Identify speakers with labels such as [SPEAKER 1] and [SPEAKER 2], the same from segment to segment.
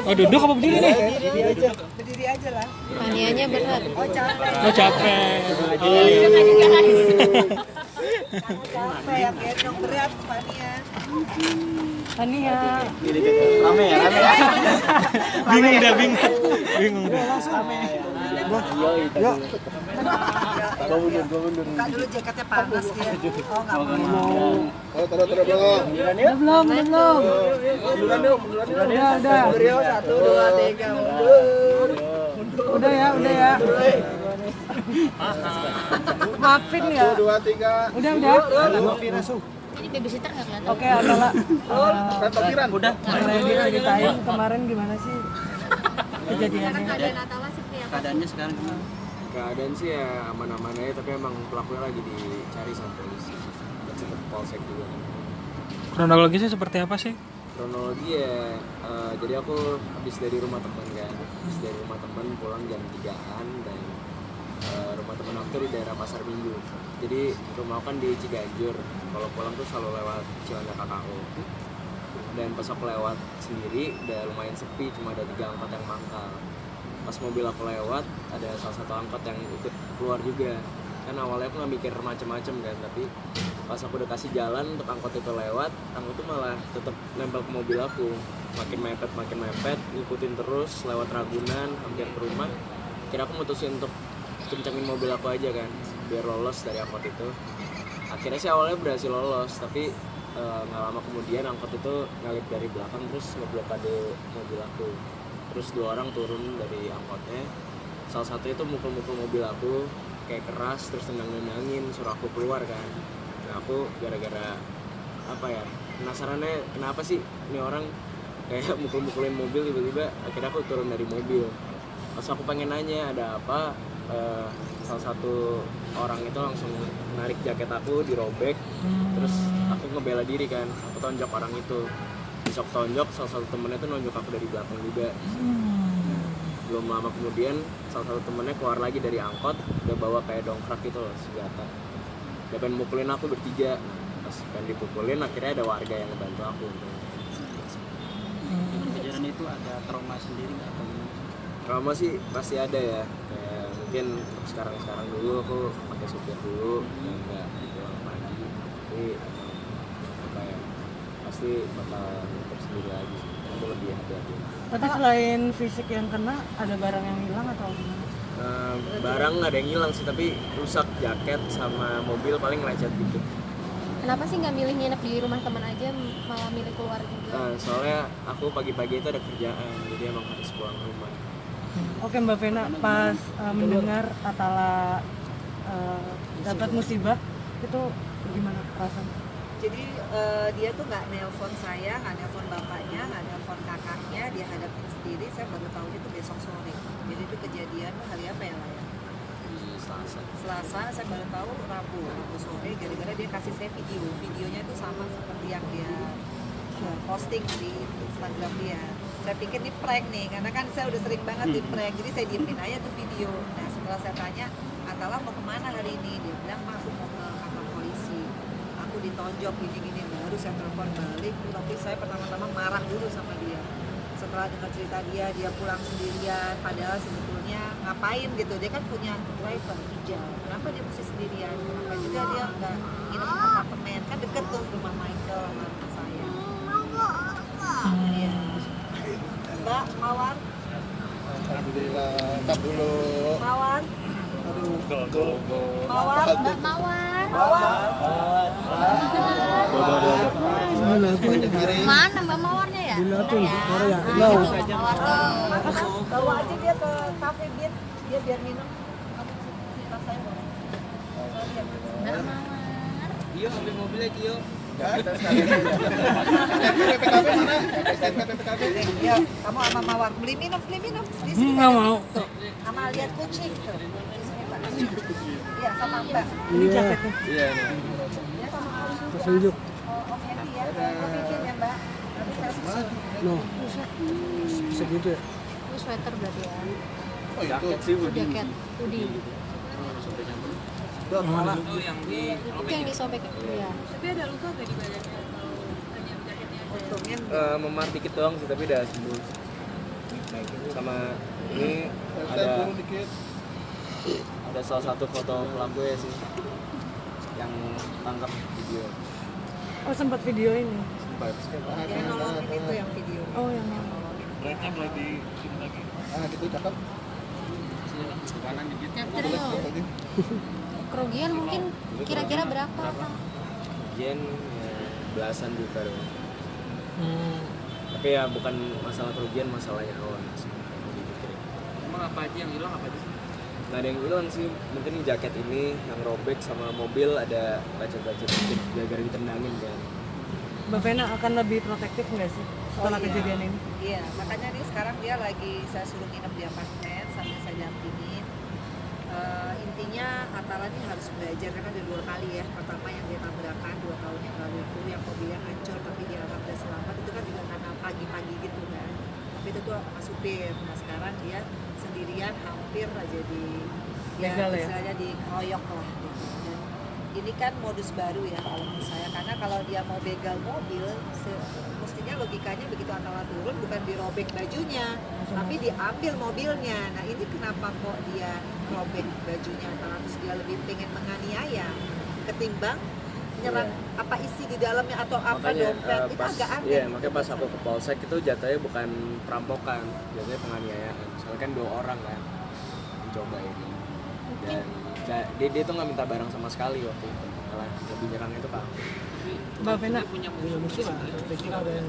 [SPEAKER 1] Oh duduk apa berdiri nih?
[SPEAKER 2] Berdiri aja lah.
[SPEAKER 3] Panianya berat.
[SPEAKER 2] Oh capek.
[SPEAKER 1] Oh capek.
[SPEAKER 2] Capek ya, gendong berat Pania.
[SPEAKER 3] Pania.
[SPEAKER 4] Rame ya.
[SPEAKER 1] Bingung dah.
[SPEAKER 4] Yuk. Gua mundur.
[SPEAKER 2] Buka dulu jaketnya panas dia. Oh nggak mau.
[SPEAKER 4] Oh, terus belum.
[SPEAKER 3] Belum.
[SPEAKER 4] Munduran yuk.
[SPEAKER 2] Udah. Mundur yuk, 1, 2, 3, mundur.
[SPEAKER 3] Udah ya. Maafin ya.
[SPEAKER 4] 1, 2, 3.
[SPEAKER 3] Udah.
[SPEAKER 5] Ini babysitter nggak kelihatan?
[SPEAKER 3] Oke, adalah
[SPEAKER 4] Parkiran. Udah.
[SPEAKER 3] boleh diceritain kemarin gimana sih kejadiannya?
[SPEAKER 5] Keadaan Atala seperti apa?
[SPEAKER 6] Keadaannya sekarang gimana?
[SPEAKER 7] Keadaan sih ya aman-aman aja, tapi emang pelakunya lagi dicari sama polisi dan cepet polsek juga.
[SPEAKER 1] Kronologisnya seperti apa sih?
[SPEAKER 7] Kronologi ya, jadi aku habis dari rumah teman kan, pulang jam 3-an dan rumah teman aku tuh di daerah Pasar Minggu. Jadi rumah aku kan di Ciganjur, kalau pulang tuh selalu lewat Cilandak KKO. Dan pas aku lewat sendiri udah lumayan sepi, cuma ada 3 angkot yang mangkal. Pas mobil aku lewat ada salah satu angkot yang ikut keluar juga. Kan awalnya aku nggak mikir macem-macem kan, tapi pas aku udah kasih jalan untuk angkot itu lewat, angkot tuh malah tetap nempel ke mobil aku, makin mepet, ngikutin terus lewat Ragunan hampir ke rumah. Kira aku mutusin untuk kencangin mobil aku aja kan, biar lolos dari angkot itu. Akhirnya sih awalnya berhasil lolos, tapi nggak lama kemudian angkot itu ngalip dari belakang terus ngeblokade mobil aku. Terus 2 orang turun dari angkotnya, salah satu itu mukul-mukul mobil aku kayak keras, terus tendang-tendangin suruh aku keluar kan. Nah aku gara-gara apa ya, penasarannya kenapa sih ini orang kayak mukul-mukulin mobil, tiba-tiba akhirnya aku turun dari mobil. Pas aku pengen nanya ada apa, salah satu orang itu langsung narik jaket aku, dirobek. Terus aku ngebela diri kan, aku tonjok orang itu. Besok tonjok, salah satu temennya tuh nonjok aku dari belakang juga. Belum lama kemudian salah satu temennya keluar lagi dari angkot, udah bawa kayak dongkrak gitu loh, senjata. Dia pengen mukulin aku bertiga. Pas pengen dipukulin, akhirnya ada warga yang ngebantu aku.
[SPEAKER 6] Kejadian itu ada trauma sendiri nggak atau gimana?
[SPEAKER 7] Trauma sih pasti ada ya, kayak mungkin untuk sekarang dulu aku pakai supir dulu dan nggak pulang pagi, tapi apa ya, pasti bakal tersendiri lagi sih, aku lebih hati-hati.
[SPEAKER 3] Tapi selain fisik yang kena, ada barang yang hilang atau gimana?
[SPEAKER 7] Barang nggak ada yang hilang sih, tapi rusak jaket sama mobil paling lecet dikit.
[SPEAKER 5] Kenapa sih nggak milih nginep di rumah teman aja, malah milih keluar juga?
[SPEAKER 7] Soalnya aku pagi-pagi itu ada kerjaan, jadi emang harus pulang ke rumah.
[SPEAKER 3] Oke Mbak Vena, pas mendengar Atala dapat musibah, itu gimana rasanya?
[SPEAKER 2] Jadi dia tuh nggak nelpon saya, nggak nelpon bapaknya, nggak nelpon kakaknya, dia hadapin sendiri. Saya baru tahu itu besok sore. Jadi itu kejadian hari apa ya, Laya?
[SPEAKER 7] Di
[SPEAKER 2] Selasa, saya baru tahu Rabu sore, gara-gara dia kasih saya videonya itu sama seperti yang dia posting di Instagram dia. Saya pikir ini prank nih, karena kan saya udah sering banget di prank, jadi saya diemin aja tuh video. Nah setelah saya tanya, Atala mau kemana hari ini? Dia bilang, aku mau ke kantor polisi, aku ditonjok gini-gini. Baru saya telepon balik, tapi saya pertama-tama marah dulu sama dia. Setelah dengar cerita dia pulang sendirian, padahal sebetulnya ngapain gitu, dia kan punya driver hijau, kenapa dia mesti sendirian, kenapa juga dia nggak nginep di apartemen, kan deket tuh rumah Michael sama rumah saya. Iya. Mbak Mawar,
[SPEAKER 4] Alhamdulillah, tap dulu.
[SPEAKER 2] Mawar, Mawar,
[SPEAKER 5] Mbak Mawar. Mana Mbak Mawarnya ya? Ya. Mawar tuh.
[SPEAKER 2] bawa aja dia ke cafe dia biar minum. Kita saya boleh.
[SPEAKER 5] Mbak Mawar.
[SPEAKER 6] Iyo, ambil mobilnya Iyo.
[SPEAKER 4] Nggak ada sekali. PPKB mana? PPKB.
[SPEAKER 2] Ya, kamu sama Mawar beli minum di sini.
[SPEAKER 1] Nggak mau.
[SPEAKER 2] Tuh, sama lihat kucing tuh. Di sini Pak. Iya, sama Mbak.
[SPEAKER 3] Ini jaketnya.
[SPEAKER 4] Iya ini.
[SPEAKER 2] Ya sama Om.
[SPEAKER 3] Tunjuk.
[SPEAKER 2] Om Hendy ya. Om bikin ya, Mbak. Nanti saya susun.
[SPEAKER 3] No. Bisa gitu ya?
[SPEAKER 5] Itu sweater berarti ya.
[SPEAKER 4] Oh itu.
[SPEAKER 5] Itu jaket hoodie.
[SPEAKER 6] Itu yang di
[SPEAKER 5] Itu yang disobek. Iya.
[SPEAKER 8] Tapi ada luka gak di badannya atau hanya jaketnya aja?
[SPEAKER 2] untungnya
[SPEAKER 7] memar dikit doang sih, tapi udah sembuh. Sama ini
[SPEAKER 4] Saya turun dikit.
[SPEAKER 7] ada salah satu foto pelaku ya sih yang tangkap video.
[SPEAKER 3] Oh sempat video ini.
[SPEAKER 7] Sempat.
[SPEAKER 2] yang nolongin itu yang video.
[SPEAKER 3] Oh yang
[SPEAKER 4] Ah, gitu cakep.
[SPEAKER 6] kanan dikit.
[SPEAKER 5] Capture yuk. Kerugian mungkin kira-kira berapa?
[SPEAKER 7] Jen ya, belasan juta dong.
[SPEAKER 1] Hmm.
[SPEAKER 7] Tapi ya bukan masalah kerugian, masalahnya awal.
[SPEAKER 6] Emang apa aja yang hilang, apa aja sih?
[SPEAKER 7] Nggak ada yang hilang sih, mungkin jaket ini yang robek sama mobil ada lecet-lecet dikit gara-gara ditendangin kan.
[SPEAKER 3] Mbak Vena akan lebih protektif nggak sih setelah
[SPEAKER 2] iya.
[SPEAKER 3] kejadian ini?
[SPEAKER 2] Iya, makanya nih sekarang dia lagi saya suruh nginep di apartemen sambil saya dampingin. Intinya Atala ini harus belajar karena ada 2 kali ya. Pertama yang dia tabrakan 2 tahun yang lalu itu yang mobilnya hancur tapi dia alhamdulillah selamat, itu kan juga karena pagi-pagi gitu kan. Tapi itu tuh sama supir. Nah sekarang dia sendirian hampir aja
[SPEAKER 3] Begal ya?
[SPEAKER 2] istilahnya dikeroyok lah gitu. Dan ini kan modus baru ya kalau menurut saya, karena kalau dia mau begal mobil mestinya logikanya begitu Atala turun bukan dirobek bajunya tapi diambil mobilnya. Nah ini kenapa kok dia robek bajunya Atala, terus dia lebih pengen menganiaya ketimbang nyerang apa isi di dalamnya atau apa dompet, itu agak aneh.
[SPEAKER 7] Iya, makanya pas aku ke polsek itu jatuhnya bukan perampokan, jatuhnya penganiayaan. Soalnya kan 2 orang kan mencoba ini. Dan dia tuh nggak minta barang sama sekali waktu itu, malah lebih nyerang itu Pak.
[SPEAKER 3] Mbak Vena
[SPEAKER 6] Dia punya musuh sebenarnya. Ada yang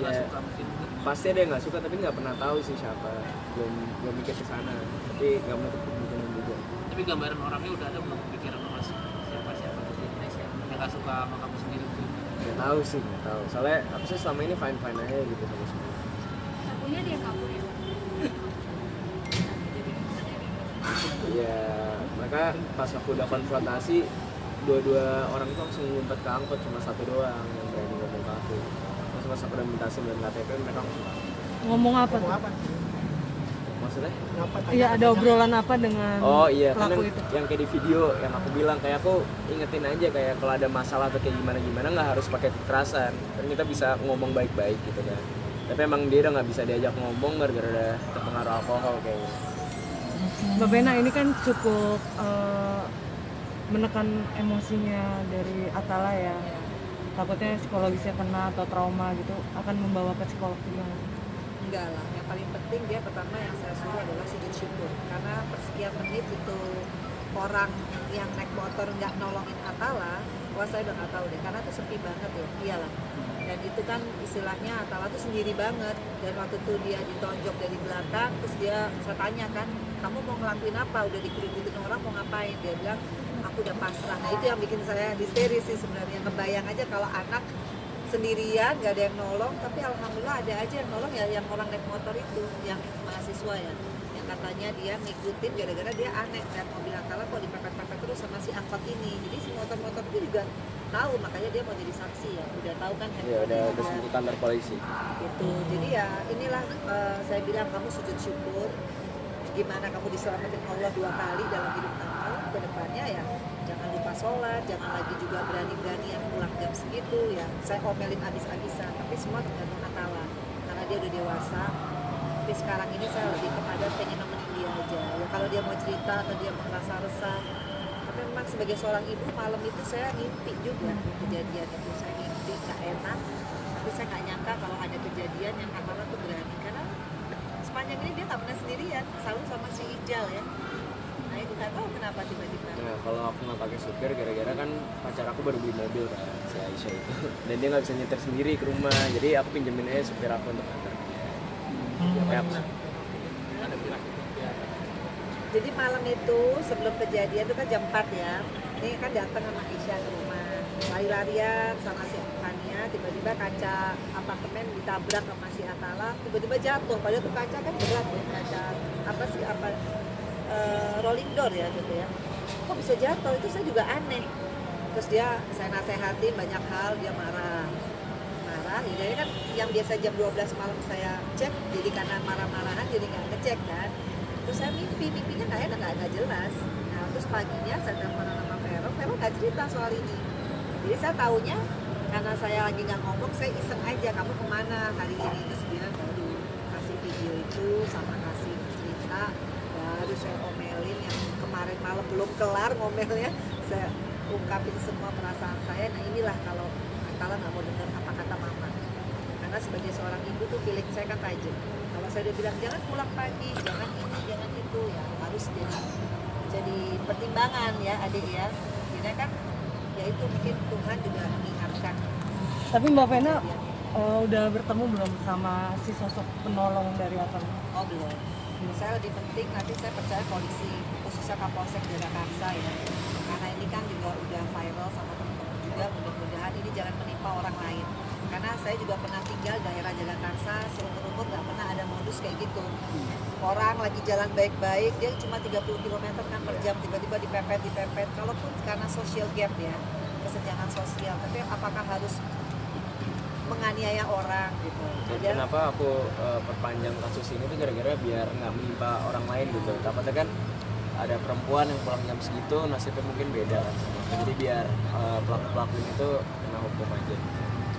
[SPEAKER 6] nggak
[SPEAKER 7] Ya,
[SPEAKER 6] suka mungkin.
[SPEAKER 7] pasti ada yang nggak suka tapi nggak pernah tahu sih siapa, belum mikir ke sana, tapi nggak menutup kemungkinan juga.
[SPEAKER 6] Tapi gambaran orangnya udah ada belum pikiran lo mas? Siapa di Indonesia yang nggak suka sama kamu sendiri mungkin?
[SPEAKER 7] Nggak tahu sih, nggak tahu, soalnya aku sih selama ini fine aja gitu sama semua.
[SPEAKER 5] Takutnya dia kabur ya.
[SPEAKER 7] Iya, maka pas aku udah konfrontasi, dua orang itu langsung ngumpet ke angkot, cuma satu doang yang berani ngomong ke aku. Terus pas aku udah minta SIM dan KTP, mereka langsung
[SPEAKER 3] ngomong apa tuh?
[SPEAKER 7] maksudnya?
[SPEAKER 3] Iya ada obrolan apa dengan
[SPEAKER 7] Oh iya, kan
[SPEAKER 3] pelaku itu?
[SPEAKER 7] yang kayak di video yang aku bilang, kayak aku ingetin aja kayak kalau ada masalah atau kayak gimana nggak harus pakai kekerasan, kan kita bisa ngomong baik-baik gitu kan. Tapi emang dia udah nggak bisa diajak ngomong gara-gara udah terpengaruh alkohol kayaknya.
[SPEAKER 3] Mbak Vena ini kan cukup menekan emosinya dari Atala ya. Takutnya psikologisnya kena atau trauma gitu, akan membawa ke psikolog juga nggak sih?
[SPEAKER 2] Enggak lah, yang paling penting dia pertama yang saya suruh adalah sujud syukur, karena persekian menit itu orang yang naik motor nggak nolongin Atala, wah saya udah nggak tahu deh, karena itu sepi banget ya, iyalah. Dan itu kan istilahnya Atala tuh sendiri banget, dan waktu itu dia ditonjok dari belakang, terus saya tanya kan, kamu mau ngelakuin apa, udah dikeributin orang mau ngapain, dia bilang aku udah pasrah. Nah itu yang bikin saya histeris sih sebenarnya, kebayang aja kalau anak sendirian gak ada yang nolong, tapi alhamdulillah ada aja yang nolong ya, yang orang naik motor itu, yang mahasiswa ya, yang katanya dia ngikutin gara-gara dia aneh lihat mobil Atala kok dipepet-pepet terus sama si angkot ini. Jadi si motor-motor itu juga tahu, makanya dia mau jadi saksi ya, udah tahu kan
[SPEAKER 7] Iya, udah sebut kantor polisi.
[SPEAKER 2] gitu. Jadi ya inilah saya bilang kamu sujud syukur, gimana kamu diselamatin Allah 2 kali dalam hidup kamu, ke depannya ya jangan lupa sholat, jangan lagi juga berani-berani yang pulang jam segitu ya. Saya omelin abis-abisan, tapi semua tergantung Atala karena dia udah dewasa. Tapi sekarang ini saya lebih kepada pengen nemenin dia aja ya, kalau dia mau cerita atau dia mau merasa resah. Tapi memang sebagai seorang ibu, malam itu saya mimpi juga kejadian itu, saya mimpi gak enak, tapi saya gak nyangka kalau ada kejadian yang Atala tuh berani, karena sepanjang ini dia gak pernah sendirian, selalu sama si Ijal ya. Nah itu gak tahu kenapa tiba-tiba.
[SPEAKER 7] Nah, kalau aku nggak pakai supir gara-gara kan pacar aku baru beli mobil kan, si Aisyah itu. Dan dia nggak bisa nyetir sendiri ke rumah, jadi aku pinjemin aja supir aku untuk antar dia. Kayak apa?
[SPEAKER 2] Jadi malam itu sebelum kejadian itu kan jam 4 ya. Ini kan datang sama Aisyah ke rumah, lari-larian sama si Fania, tiba-tiba kaca apartemen ditabrak sama si Atala, tiba-tiba jatuh. Padahal tuh kaca kan berat ya, kaca apa sih rolling door ya gitu ya. Kok bisa jatuh, itu saya juga aneh. Terus saya nasehatin banyak hal, dia marah ya kan, yang biasa jam 12 malam saya cek, jadi karena marah-marahan jadi nggak ngecek kan. Terus saya mimpinya nggak enak, nggak jelas. Nah terus paginya saya telepon sama Vero nggak cerita soal ini. Jadi saya taunya Karena saya lagi nggak ngomong, saya iseng aja, kamu kemana hari ini? Terus dia baru kasih video itu sama kasih cerita, baru saya omelin yang kemarin malam belum kelar ngomelnya, saya ungkapin semua perasaan saya. Nah inilah kalau Atala nggak mau dengar apa kata mama, karena sebagai seorang ibu tuh feeling saya kan tajam. Kalau saya udah bilang jangan pulang pagi, jangan ini, jangan itu, ya harus jadi pertimbangan ya adik ya. Akhirnya kan ya itu mungkin Tuhan juga mengingatkan.
[SPEAKER 3] Tapi Mbak Vena udah bertemu belum sama si sosok penolong dari Atala?
[SPEAKER 2] Oh belum. Saya lebih penting nanti saya percaya polisi, khususnya Kapolsek Jagakarsa ya. Karena ini kan juga udah viral sama teman-teman juga, mudah-mudahan ini jangan menimpa orang lain. Karena saya juga pernah tinggal daerah Jagakarsa, seumur-umur nggak pernah ada modus kayak gitu. Orang lagi jalan baik-baik, dia cuma 30 km kan per jam, tiba-tiba dipepet. Kalaupun karena social gap ya, kesenjangan sosial, tapi apakah harus menganiaya orang gitu.
[SPEAKER 7] Jadi kenapa aku perpanjang kasus ini tuh gara-gara biar nggak menimpa orang lain gitu. Takutnya kan ada perempuan yang pulang jam segitu nasibnya mungkin beda kan. Jadi biar pelaku-pelaku itu kena hukum aja,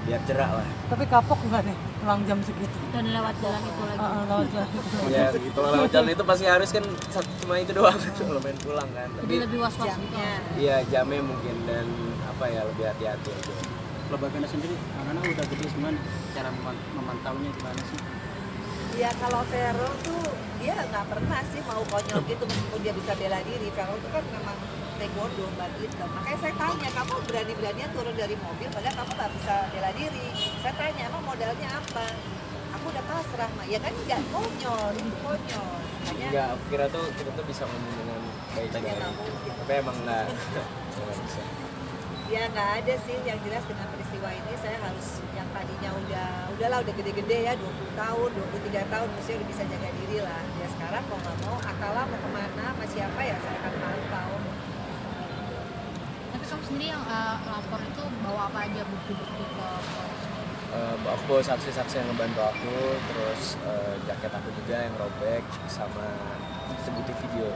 [SPEAKER 7] biar jerak lah.
[SPEAKER 3] Tapi kapok nggak nih pulang jam segitu?
[SPEAKER 5] Dan lewat jalan itu lagi.
[SPEAKER 3] Lewat jalan itu.
[SPEAKER 7] Ya gitu lah, lewat jalan itu pasti harus kan cuma itu doang kalau main pulang kan.
[SPEAKER 5] Jadi lebih was-was gitu.
[SPEAKER 2] Jamnya.
[SPEAKER 7] Iya jamnya mungkin dan apa ya lebih hati-hati aja.
[SPEAKER 6] Kalau Mbak Vena sendiri, anak-anak udah gede semua nih, cara memantaunya gimana sih?
[SPEAKER 2] Ya kalau Vero tuh dia nggak pernah sih mau konyol gitu meskipun dia bisa bela diri. Vero tuh kan memang taekwondo, badminton. Makanya saya tanya, kamu berani-beraninya turun dari mobil padahal kamu nggak bisa bela diri. Saya tanya, emang modalnya apa? Aku udah pasrah mah. Ya kan nggak konyol, itu konyol. Makanya
[SPEAKER 7] Enggak, aku kira tuh kita tuh bisa ngomong dengan baik-baik.
[SPEAKER 2] Ya, nggak mungkin.
[SPEAKER 7] Tapi emang nggak bisa.
[SPEAKER 2] ya nggak ada sih, yang jelas dengan peristiwa ini saya harus yang tadinya udahlah udah gede-gede ya 20 tahun 23 tahun mestinya udah bisa jaga diri lah ya. Sekarang mau nggak mau Atala mau kemana sama siapa ya saya akan pantau.
[SPEAKER 5] Tapi kamu sendiri yang lapor itu bawa apa aja bukti-bukti ke polisi?
[SPEAKER 7] Aku bawa saksi-saksi yang ngebantu aku, terus jaket aku juga yang robek, sama sebuti video.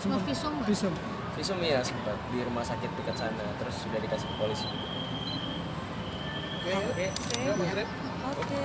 [SPEAKER 5] Semua visum nggak?
[SPEAKER 7] Visum ya sempat di rumah sakit dekat sana, terus sudah dikasih ke polisi juga.
[SPEAKER 4] Oke, ya. Ya, Mas Rep.
[SPEAKER 2] Oke.